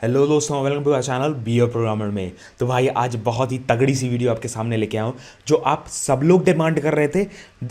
Hello दोस्तों, welcome to our channel be a programmer में। तो भाई आज बहुत ही तगड़ी सी वीडियो आपके सामने लेके आया हूँ जो आप सब लोग डिमांड कर रहे थे।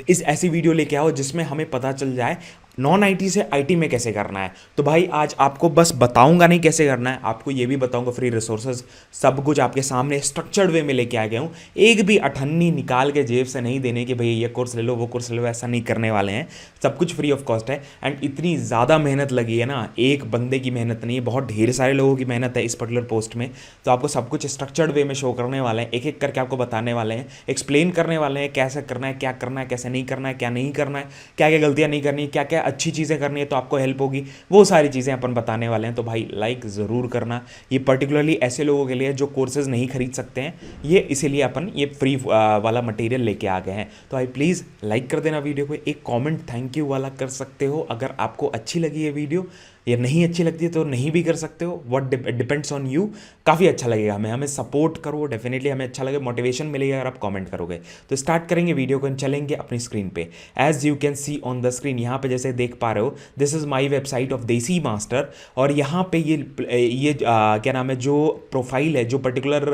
इस ऐसी वीडियो लेके आओ जिसमें हमें पता चल जाए नॉन आईटी से आईटी में कैसे करना है। तो भाई आज आपको बस बताऊंगा नहीं कैसे करना है, आपको ये भी बताऊंगा फ्री रिसोर्सेज सब कुछ आपके सामने स्ट्रक्चर्ड वे में लेके आ गया हूँ। एक भी अठन्नी निकाल के जेब से नहीं देने कि भाई ये कोर्स ले लो वो कोर्स ले लो, ऐसा नहीं करने वाले हैं। सब कुछ फ्री ऑफ कॉस्ट है। एंड इतनी ज़्यादा मेहनत लगी है ना, एक बंदे की मेहनत नहीं है, बहुत ढेर सारे लोगों की मेहनत है इस पर्टिकुलर पोस्ट में। तो आपको सब कुछ स्ट्रक्चर्ड वे में शो करने वाले हैं, एक एक करके आपको बताने वाले हैं, एक्सप्लेन करने वाले हैं कैसे करना है, क्या करना है, कैसे नहीं करना है, क्या नहीं करना है, क्या क्या गलतियां नहीं करनी है, क्या क्या अच्छी चीज़ें करनी है तो आपको हेल्प होगी, वो सारी चीज़ें अपन बताने वाले हैं। तो भाई लाइक ज़रूर करना। ये पर्टिकुलरली ऐसे लोगों के लिए जो कोर्सेज नहीं खरीद सकते हैं, ये इसीलिए अपन ये फ्री वाला मटेरियल लेके आ गए हैं। तो भाई प्लीज़ लाइक कर देना वीडियो को, एक कमेंट थैंक यू वाला कर सकते हो अगर आपको अच्छी लगी है वीडियो, या नहीं अच्छी लगती है तो नहीं भी कर सकते हो। What depends on you. काफ़ी अच्छा लगेगा हमें, हमें सपोर्ट करो, डेफिनेटली हमें अच्छा लगे, मोटिवेशन मिलेगा अगर आप कमेंट करोगे। तो स्टार्ट करेंगे वीडियो को, चलेंगे अपनी स्क्रीन पे। As you can see on the screen, यहाँ पे जैसे देख पा रहे हो, this is my website of Desi Master. और यहाँ पे ये क्या नाम है, जो प्रोफाइल है, जो पर्टिकुलर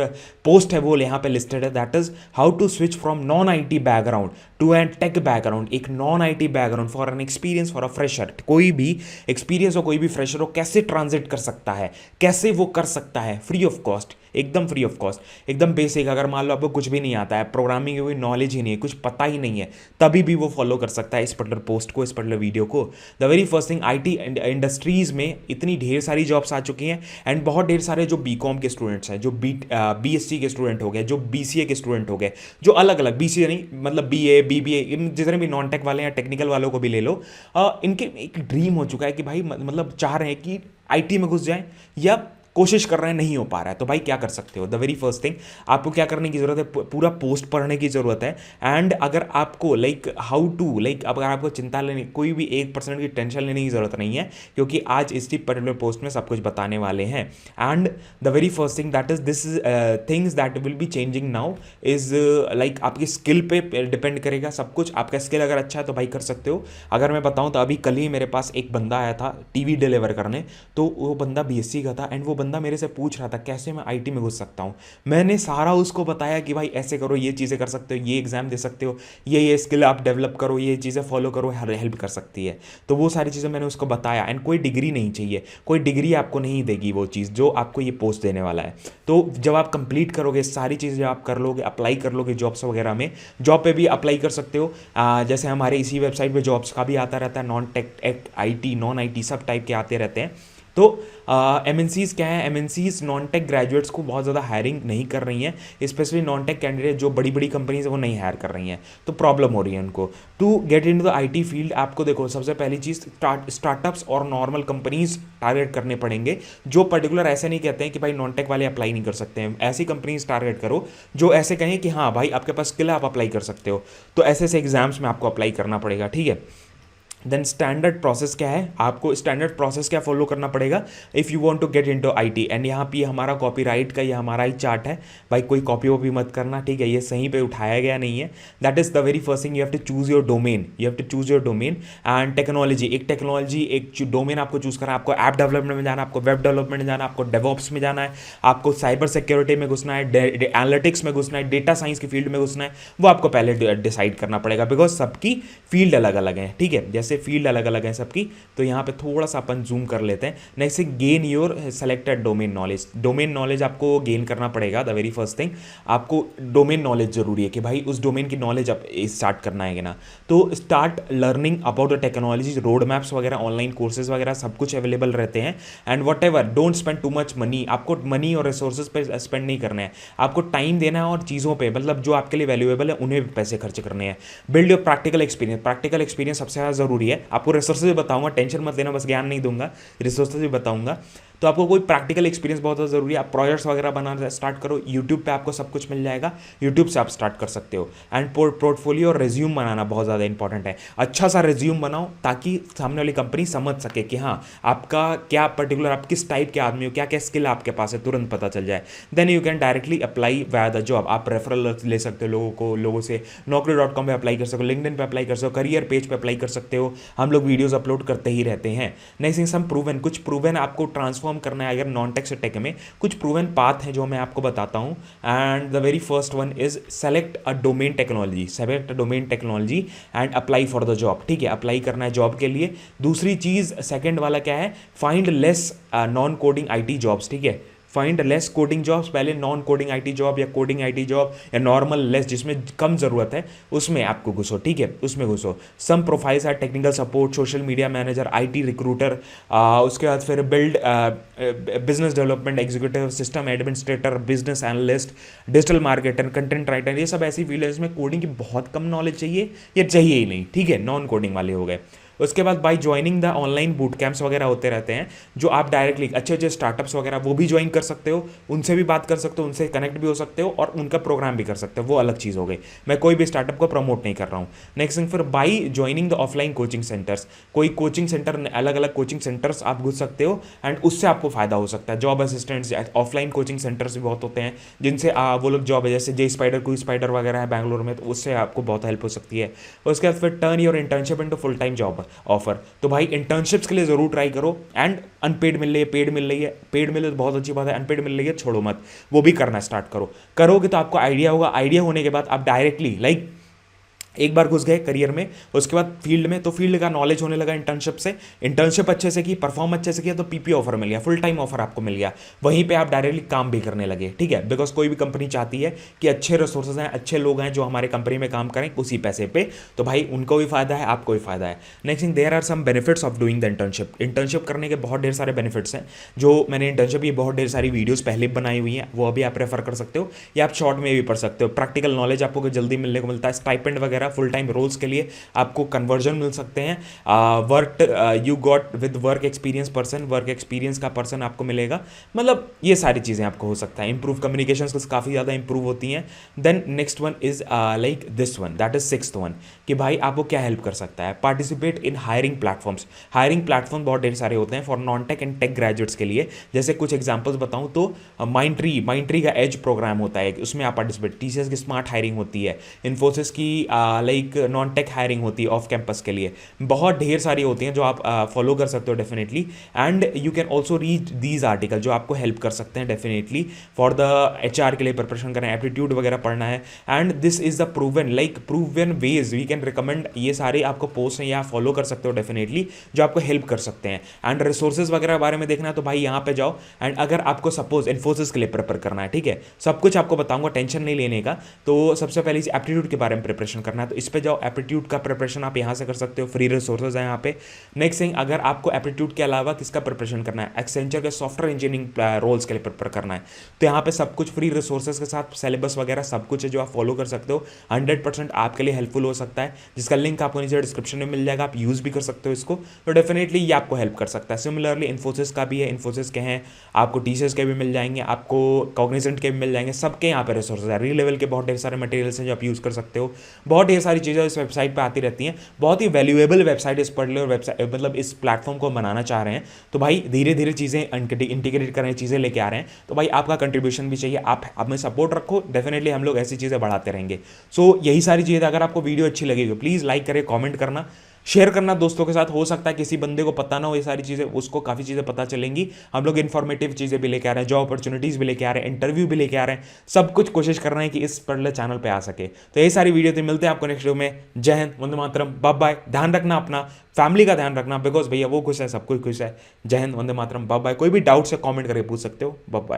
पोस्ट है वो यहाँ पे लिस्टेड है, that is how to switch from non I T background to an tech background. एक non I T background for an experience for a fresher, कोई भी एक्सपीरियंस हो, कोई भी फ्रेशर हो, कैसे ट्रांजिट कर सकता है, कैसे वो कर सकता है फ्री ऑफ कॉस्ट, एकदम फ्री ऑफ कॉस्ट, एकदम बेसिक। अगर मान लो आपको कुछ भी नहीं आता है, प्रोग्रामिंग की कोई नॉलेज ही नहीं है, कुछ पता ही नहीं है, तभी भी वो फॉलो कर सकता है इस पर्टिकुलर पोस्ट को, इस पर्टिकुलर वीडियो को। The very first thing, IT industries में इतनी ढेर सारी जॉब्स आ चुकी हैं एंड बहुत ढेर सारे जो बीकॉम के स्टूडेंट्स हैं, जो बीएससी के स्टूडेंट हो गए, जो बीसीए के स्टूडेंट हो गए, जो अलग अलग बीसीए नहीं मतलब बीए बीबीए, जितने भी नॉन टेक वाले हैं, टेक्निकल वालों को भी ले लो, इनके एक ड्रीम हो चुका है कि भाई मतलब चाह रहे हैं कि आईटी में घुस जाएं, या कोशिश कर रहे हैं नहीं हो पा रहा है। तो भाई क्या कर सकते हो, द वेरी फर्स्ट थिंग आपको क्या करने की जरूरत है, पूरा पोस्ट पढ़ने की जरूरत है। एंड अगर आपको लाइक हाउ टू लाइक अगर आपको चिंता लेने, कोई भी 1% की टेंशन लेने की जरूरत नहीं है, क्योंकि आज इस पर्टिकुलर पोस्ट में सब कुछ बताने वाले हैं। And the very first thing that is this things that will be changing now is like आपकी स्किल पे डिपेंड करेगा सब कुछ। आपका स्किल अगर अच्छा है तो भाई कर सकते हो। अगर मैं बताऊं तो अभी कल ही मेरे पास एक बंदा आया था टीवी डिलीवर करने, तो वो बंदा बीएससी का था एंड वो बंदा मेरे से पूछ रहा था कैसे मैं आईटी में घुस सकता हूं। मैंने सारा उसको बताया कि भाई ऐसे करो, ये चीज़ें कर सकते हो, ये एग्जाम दे सकते हो, ये स्किल आप डेवलप करो, ये चीज़ें फॉलो करो, हेल्प कर सकती है। तो वो सारी चीज़ें मैंने उसको बताया। एंड कोई डिग्री नहीं चाहिए, कोई डिग्री आपको नहीं देगी वो चीज़ जो आपको ये पोस्ट देने वाला है। तो जब आप कंप्लीट करोगे सारी चीज़ें, जब आप कर लोगे, अप्लाई कर लोगे जॉब्स वगैरह में, जॉब पे भी अप्लाई कर सकते हो। जैसे हमारे इसी वेबसाइट पे जॉब्स का भी आता रहता है, non tech IT non IT सब टाइप के आते रहते हैं। तो एमएनसीज क्या है, एमएनसीज नॉन टेक ग्रेजुएट्स को बहुत ज़्यादा हायरिंग नहीं कर रही हैं, स्पेशली नॉन टेक कैंडिडेट जो बड़ी बड़ी कंपनीज है वो नहीं हायर कर रही हैं, तो प्रॉब्लम हो रही है उनको to get into the IT field. आपको देखो सबसे पहली चीज़ स्टार्टअप्स और नॉर्मल कंपनीज टारगेट करने पड़ेंगे, जो पर्टिकुलर ऐसे नहीं कहते हैं कि भाई नॉन टेक वाले अप्लाई नहीं कर सकते हैं। ऐसी कंपनीज टारगेट करो जो ऐसे कहें कि हाँ भाई आपके पास स्किल है, आप अप्लाई कर सकते हो। तो ऐसे ऐसे एग्जाम्स में आपको अप्लाई करना पड़ेगा, ठीक है। देन स्टैंडर्ड प्रोसेस क्या है, आपको स्टैंडर्ड प्रोसेस क्या फॉलो करना पड़ेगा if you want to get into IT. And यहाँ पे हमारा कॉपीराइट का, ये हमारा ही चार्ट है भाई, कोई कॉपी वॉपी मत करना, ठीक है, ये सही पे उठाया गया नहीं है। That is the very first thing, you have to choose your domain, you have to choose your domain and technology. एक टेक्नोलॉजी, एक डोमेन आपको चूज करना है। आपको ऐप डेवलपमेंट में जाना है, आपको वेब डेवलपमेंट में जाना है, आपको डेवऑप्स में जाना है, आपको साइबर सिक्योरिटी में घुसना है, एनालिटिक्स में घुसना है, डेटा साइंस की फील्ड में घुसना है, वो आपको पहले डिसाइड करना पड़ेगा, बिकॉज सबकी फील्ड अलग अलग है, ठीक है। जैसे फील्ड अलग अलग है सबकी, तो यहाँ पे थोड़ा सा अपन जूम कर लेते हैं। Next gain your selected domain knowledge. Domain knowledge आपको गेन करना पड़ेगा। द वेरी फर्स्ट थिंग आपको डोमेन नॉलेज जरूरी है कि भाई उस डोमेन की नॉलेज आप स्टार्ट करना है ना। तो start learning about the technology, road maps वगैरह, ऑनलाइन कोर्सेज वगैरह सब कुछ अवेलेबल रहते हैं। And what ever, don't spend too much money. आपको मनी और रिसोर्सेज पे स्पेंड नहीं करना है, आपको टाइम देना है और चीज़ों पे, मतलब जो आपके लिए वैल्यूएबल है उन्हें पैसे खर्च करने हैं। Build your practical experience, practical experience सबसे ज़्यादा जरूरी है। आपको रिसोर्सेज भी बताऊंगा, टेंशन मत लेना, बस ज्ञान नहीं दूंगा, रिसोर्सेज भी बताऊंगा। तो आपको कोई प्रैक्टिकल एक्सपीरियंस बहुत ज़्यादा जरूरी है। आप प्रोजेक्ट्स वगैरह बनाना स्टार्ट करो, यूट्यूब पे आपको सब कुछ मिल जाएगा, यूट्यूब से आप स्टार्ट कर सकते हो। एंड पोर्टफोलियो और रिज्यूम बनाना बहुत ज़्यादा इंपॉर्टेंट है। अच्छा सा रिज्यूम बनाओ ताकि सामने वाली कंपनी समझ सके कि हाँ आपका क्या पर्टिकुलर, आप किस टाइप के आदमी हो, क्या क्या स्किल आपके पास है, तुरंत पता चल जाए। Then you can directly apply via the job. आप रेफरल ले सकते हो लोगों से, naukri.com पे अप्लाई कर सकते हो, लिंक्डइन पे अप्लाई कर सकते हो, करियर पेज पे अप्लाई कर सकते हो। हम लोग वीडियोज़ अपलोड करते ही रहते हैं। नेक्स्ट थिंग सम प्रूवन, कुछ प्रूवन आपको ट्रांसफॉर्म ट्रांसफॉर्म करना है अगर नॉन टेक से टेक में, कुछ प्रूवन पाथ हैं जो मैं आपको बताता हूँ। And the very first one is select a domain technology, select a domain technology and apply for the job. ठीक है, अप्लाई करना है जॉब के लिए। दूसरी चीज़ सेकंड वाला क्या है, find less non coding IT jobs. ठीक है, फाइंड लेस कोडिंग जॉब्स, पहले नॉन कोडिंग आईटी जॉब या कोडिंग आईटी जॉब या नॉर्मल लेस जिसमें कम ज़रूरत है उसमें आपको घुसो। ठीक है, उसमें घुसो। Some profiles are technical support, social media manager, IT recruiter, उसके बाद फिर build business development executive, system administrator, business analyst, digital marketer, content writer. ये सब ऐसी फील्ड है जिसमें कोडिंग की बहुत कम नॉलेज चाहिए या चाहिए ही नहीं। ठीक है, नॉन कोडिंग वाले हो गए। उसके बाद by joining the online boot camps वगैरह होते रहते हैं जो आप डायरेक्टली अच्छे अच्छे स्टार्टअप्स वगैरह वो भी ज्वाइन कर सकते हो, उनसे भी बात कर सकते हो, उनसे कनेक्ट भी हो सकते हो और उनका प्रोग्राम भी कर सकते हो, वो अलग चीज़ हो गई। मैं कोई भी स्टार्टअप को प्रमोट नहीं कर रहा हूँ। नेक्स्ट थिंग फिर by joining the offline coaching centres, कोई कोचिंग सेंटर, अलग अलग कोचिंग सेंटर्स आप घुस सकते हो एंड उससे आपको फायदा हो सकता है। Job assistants, offline coaching centres भी बहुत होते हैं जिनसे वो लोग जॉब है, जैसे जे स्पाइडर, कोई स्पाइडर वगैरह है बैंगलोर में, तो उससे आपको बहुत हेल्प हो सकती है। उसके बाद फिर turn your internship into full time job offer. तो भाई इंटर्नशिप्स के लिए जरूर ट्राई करो। एंड अनपेड मिल रही है, पेड मिल रही है, पेड मिले तो बहुत अच्छी बात है, अनपेड मिल रही है छोड़ो मत, वो भी करना स्टार्ट करो। करोगे तो आपको आइडिया होगा, आइडिया होने के बाद आप डायरेक्टली लाइक एक बार घुस गए करियर में, उसके बाद फील्ड में, तो फील्ड का नॉलेज होने लगा इंटर्नशिप से, इंटर्नशिप अच्छे से की, परफॉर्म अच्छे से किया तो पीपी ऑफर मिल गया, फुल टाइम ऑफर आपको मिल गया, वहीं पे आप डायरेक्टली काम भी करने लगे। ठीक है, बिकॉज कोई भी कंपनी चाहती है कि अच्छे रिसोर्सेज हैं, अच्छे लोग हैं जो हमारे कंपनी में काम करें उसी पैसे पे, तो भाई उनको भी फायदा है, आपको भी फायदा है। Next thing, there are some benefits of doing the internship. Internship करने के बहुत ढेर सारे बेनिफिट्स हैं जो मैंने इंटर्नशिप की बहुत ढेर सारी वीडियोस पहले बनाई हुई हैं, वो अभी आप रेफर कर सकते हो या आप शॉर्ट में भी पढ़ सकते हो। प्रैक्टिकल नॉलेज आपको जल्दी मिलने को मिलता है, स्टाइपेंड वगैरह फुल टाइम रोल्स के लिए आपको कन्वर्जन मिल सकते हैं। Work you got with work experience person, work experience का पर्सन आपको मिलेगा, मतलब ये सारी चीज़ें आपको हो सकता है। इंप्रूव कम्युनिकेशन स्किल्स काफ़ी ज़्यादा इंप्रूव होती हैं। Then next one is like this one, that is sixth one, कि भाई आपको क्या हेल्प कर सकता है, participate in hiring platforms. Hiring platform बहुत ढेर सारे होते हैं for non tech and tech graduates के लिए। जैसे कुछ एग्जाम्पल्स बताऊँ तो माइंड ट्री का एज प्रोग्राम होता है, उसमें आप पार्टिसिपेट, टीसीएस की स्मार्ट हायरिंग होती है, इन्फोसिस की लाइक नॉन टेक हायरिंग होती है ऑफ कैंपस के लिए, बहुत ढेर सारी होती हैं जो आप फॉलो कर सकते हो definitely. And you can also read these article जो आपको हेल्प कर सकते हैं डेफिनेटली फॉर द एचआर के लिए प्रिपरेशन करना है, एप्टीट्यूड वगैरह पढ़ना है। And this is the proven ways we can recommend, ये सारे आपको पोस्ट हैं या फॉलो कर सकते हो डेफिनेटली जो आपको हेल्प कर सकते हैं। एंड रिसोर्सेज वगैरह बारे में देखना है तो भाई यहाँ पे जाओ। एंड अगर आपको सपोज इन्फोसिस के लिए प्रिपेयर करना है, ठीक है, सब कुछ आपको बताऊंगा, टेंशन नहीं लेने का। तो सबसे पहले इस एप्टीट्यूड के बारे में प्रिपरेशन करना है तो इस पे जाओ, एप्टीट्यूड का प्रिपरेशन आप यहाँ से कर सकते हो, फ्री रिसोर्सेज हैं यहाँ पे। नेक्स्ट थिंग, अगर आपको एप्टीट्यूड के अलावा किसका प्रिपरेशन करना है, एक्सेंचर के सॉफ्टवेयर इंजीनियरिंग रोल्स के लिए प्रिपेयर करना है, तो यहाँ पे सब कुछ फ्री रिसोर्सेज के साथ सिलेबस वगैरह सब कुछ है जो आप फॉलो कर सकते हो। 100% आपके लिए हेल्पफुल हो सकता है, जिसका लिंक आपको नीचे डिस्क्रिप्शन में मिल जाएगा, आप यूज़ भी कर सकते हो इसको, तो डेफिनेटली ये आपको हेल्प कर सकता है। सिमिलरली इन्फोसिस का भी है, इन्फोसिस के हैं, आपको टीसीएस के भी मिल जाएंगे, आपको कॉग्निजेंट के भी मिल जाएंगे, सबके यहाँ पे रिसोर्सेज है। री लेवल के बहुत ढेर सारे मटेरियल्स हैं जो आप यूज़ कर सकते हो, बहुत ढेर सारी चीज़ें इस वेबसाइट पर आती रहती हैं, बहुत ही वैल्यूएबल वेबसाइट इस पढ़ ले, और वेबसाइट मतलब इस प्लेटफॉर्म को बनाना चाह रहे हैं तो भाई धीरे धीरे चीज़ें इंटीग्रेट कर रहे हैं, चीज़ें लेके आ रहे हैं, तो भाई आपका कंट्रीब्यूशन भी चाहिए, आप हमें सपोर्ट रखो, डेफिनेटली हम लोग ऐसी चीज़ें बढ़ाते रहेंगे। सो यही सारी चीज़ें, अगर आपको वीडियो अच्छी लगेगी प्लीज़ लाइक करें, कमेंट करना, शेयर करना दोस्तों के साथ। हो सकता है किसी बंदे को पता ना हो ये सारी चीज़ें, उसको काफ़ी चीज़ें पता चलेंगी। हम लोग इन्फॉर्मेटिव चीज़ें भी लेके आ रहे हैं, जॉब अपॉर्चुनिटीज़ भी लेके आ रहे हैं, इंटरव्यू भी लेके आ रहे हैं, सब कुछ कोशिश कर रहे हैं कि इस पर्टिकुलर चैनल पे आ सके। तो यही सारी वीडियो तो मिलते हैं आपको नेक्स्ट वीडियो में। जय हिंद, वंदे मातरम, बाय बाय। ध्यान रखना अपना, फैमिली का ध्यान रखना, बिकॉज भैया वो खुश है, सब कुछ खुश है। जय हिंद, वंदे मातरम, बाय बाय। कोई भी डाउट्स है कमेंट करके पूछ सकते हो। Bye bye.